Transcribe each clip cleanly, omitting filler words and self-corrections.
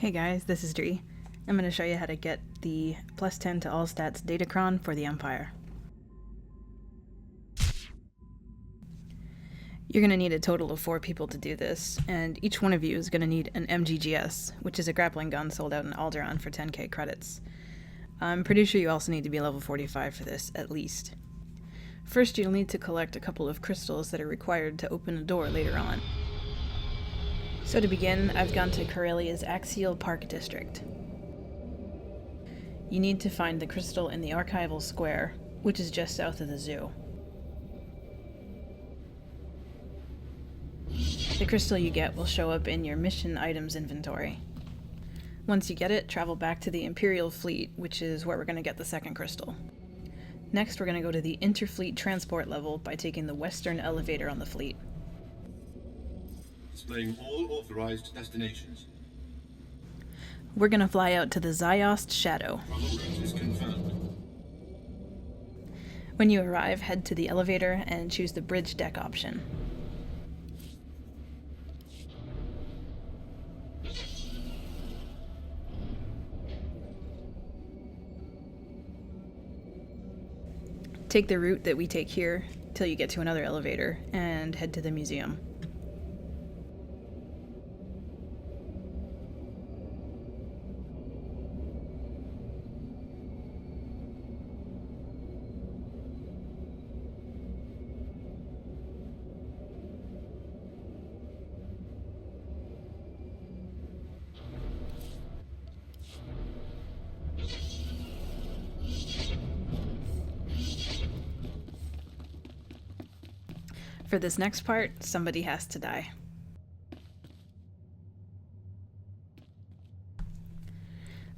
Hey guys, this is Dree. I'm going to show you how to get the +10 to all stats Datacron for the Empire. You're going to need a total of 4 people to do this, and each one of you is going to need an MGGS, which is a grappling gun sold out in Alderaan for 10k credits. I'm pretty sure you also need to be level 45 for this, at least. First, you'll need to collect a couple of crystals that are required to open a door later on. So to begin, I've gone to Corellia's Axial Park district. You need to find the crystal in the Archival Square, which is just south of the zoo. The crystal you get will show up in your mission items inventory. Once you get it, travel back to the Imperial Fleet, which is where we're going to get the second crystal. Next, we're going to go to the Interfleet transport level by taking the western elevator on the fleet. Displaying all authorized destinations. We're going to fly out to the Ziost Shadow. Travel route is confirmed. When you arrive, head to the elevator and choose the bridge deck option. Take the route that we take here till you get to another elevator and head to the museum. For this next part, somebody has to die.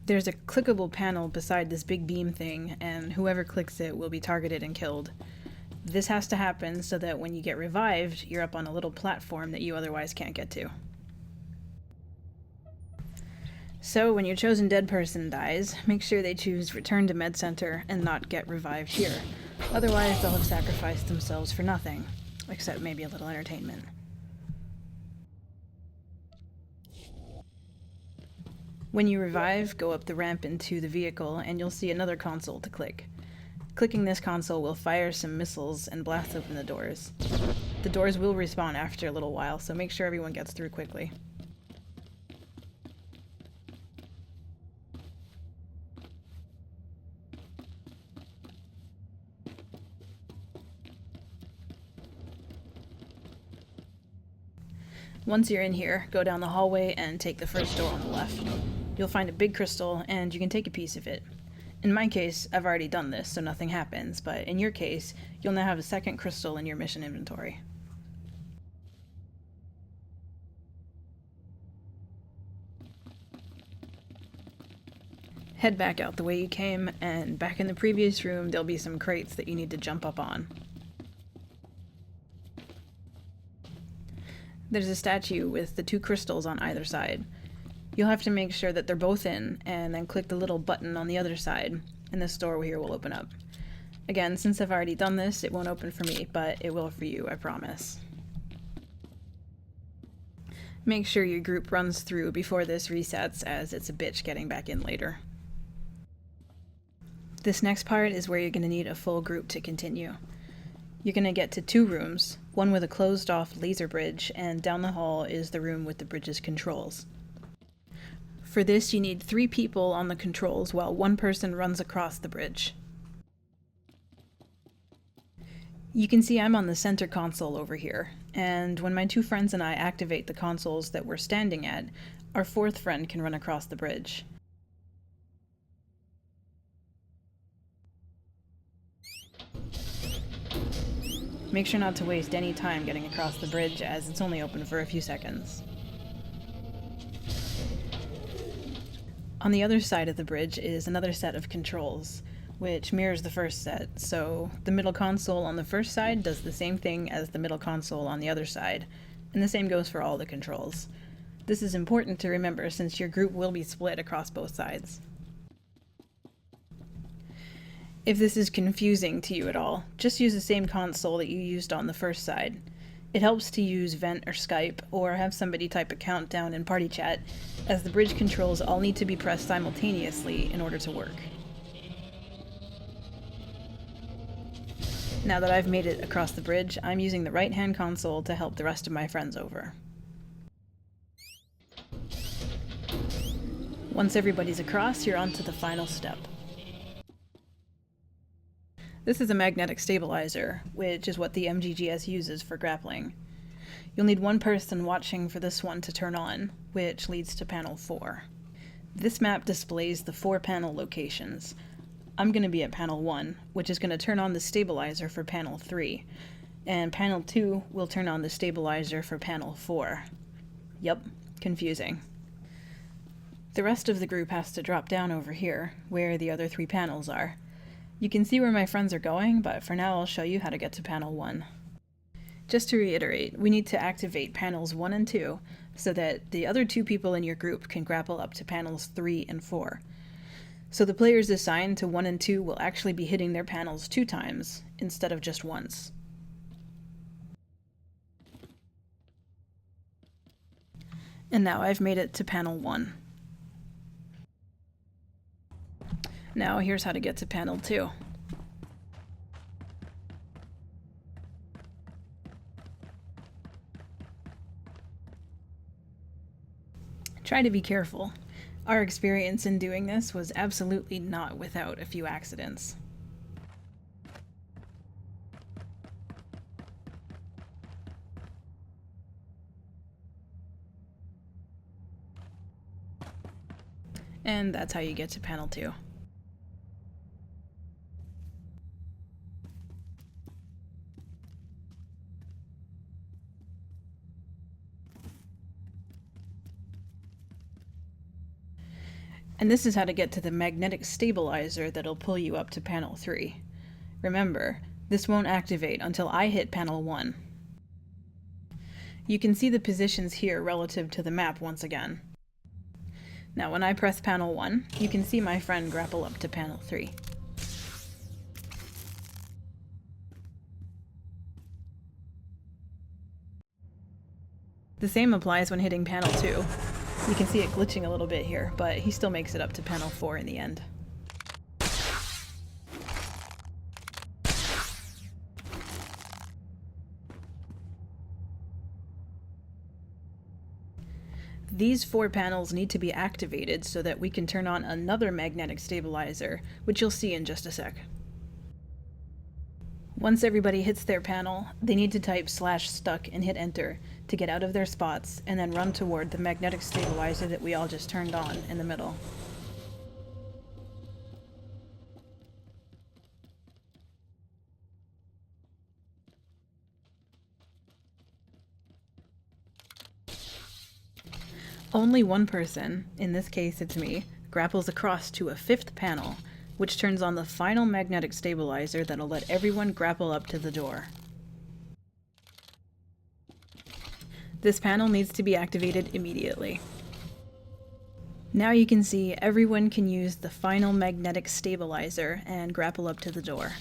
There's a clickable panel beside this big beam thing, and whoever clicks it will be targeted and killed. This has to happen so that when you get revived, you're up on a little platform that you otherwise can't get to. So when your chosen dead person dies, make sure they choose return to Medcenter and not get revived here. Otherwise, they'll have sacrificed themselves for nothing. Except maybe a little entertainment. When you revive, go up the ramp into the vehicle and you'll see another console to click. Clicking this console will fire some missiles and blast open the doors. The doors will respawn after a little while, so make sure everyone gets through quickly. Once you're in here, go down the hallway and take the first door on the left. You'll find a big crystal, and you can take a piece of it. In my case, I've already done this, so nothing happens, but in your case, you'll now have a second crystal in your mission inventory. Head back out the way you came, and back in the previous room, there'll be some crates that you need to jump up on. There's a statue with the 2 crystals on either side. You'll have to make sure that they're both in, and then click the little button on the other side, and this door here will open up. Again, since I've already done this, it won't open for me, but it will for you, I promise. Make sure your group runs through before this resets, as it's a bitch getting back in later. This next part is where you're going to need a full group to continue. You're going to get to 2 rooms, one with a closed-off laser bridge, and down the hall is the room with the bridge's controls. For this, you need 3 people on the controls while 1 person runs across the bridge. You can see I'm on the center console over here, and when my 2 friends and I activate the consoles that we're standing at, our 4th friend can run across the bridge. Make sure not to waste any time getting across the bridge, as it's only open for a few seconds. On the other side of the bridge is another set of controls, which mirrors the first set, so the middle console on the first side does the same thing as the middle console on the other side, and the same goes for all the controls. This is important to remember since your group will be split across both sides. If this is confusing to you at all, just use the same console that you used on the first side. It helps to use Vent or Skype, or have somebody type a countdown in party chat, as the bridge controls all need to be pressed simultaneously in order to work. Now that I've made it across the bridge, I'm using the right-hand console to help the rest of my friends over. Once everybody's across, you're on to the final step. This is a magnetic stabilizer, which is what the MGGS uses for grappling. You'll need one person watching for this one to turn on, which leads to panel 4. This map displays the 4 panel locations. I'm going to be at panel 1, which is going to turn on the stabilizer for panel 3, and panel 2 will turn on the stabilizer for panel 4. Yup, confusing. The rest of the group has to drop down over here, where the other 3 panels are. You can see where my friends are going, but for now I'll show you how to get to panel 1. Just to reiterate, we need to activate panels 1 and 2, so that the other 2 people in your group can grapple up to panels 3 and 4. So the players assigned to 1 and 2 will actually be hitting their panels 2 times, instead of just once. And now I've made it to panel 1. Now here's how to get to panel 2. Try to be careful. Our experience in doing this was absolutely not without a few accidents. And that's how you get to panel 2. And this is how to get to the magnetic stabilizer that'll pull you up to panel 3. Remember, this won't activate until I hit panel 1. You can see the positions here relative to the map once again. Now when I press panel 1, you can see my friend grapple up to panel 3. The same applies when hitting panel 2. You can see it glitching a little bit here, but he still makes it up to panel 4 in the end. These 4 panels need to be activated so that we can turn on another magnetic stabilizer, which you'll see in just a sec. Once everybody hits their panel, they need to type /stuck and hit enter to get out of their spots, and then run toward the magnetic stabilizer that we all just turned on in the middle. Only one person, in this case it's me, grapples across to a 5th panel, which turns on the final magnetic stabilizer that'll let everyone grapple up to the door. This panel needs to be activated immediately. Now you can see everyone can use the final magnetic stabilizer and grapple up to the door.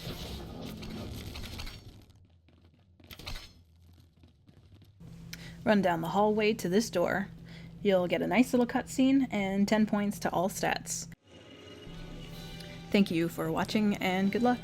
Run down the hallway to this door. You'll get a nice little cutscene and 10 points to all stats. Thank you for watching and good luck!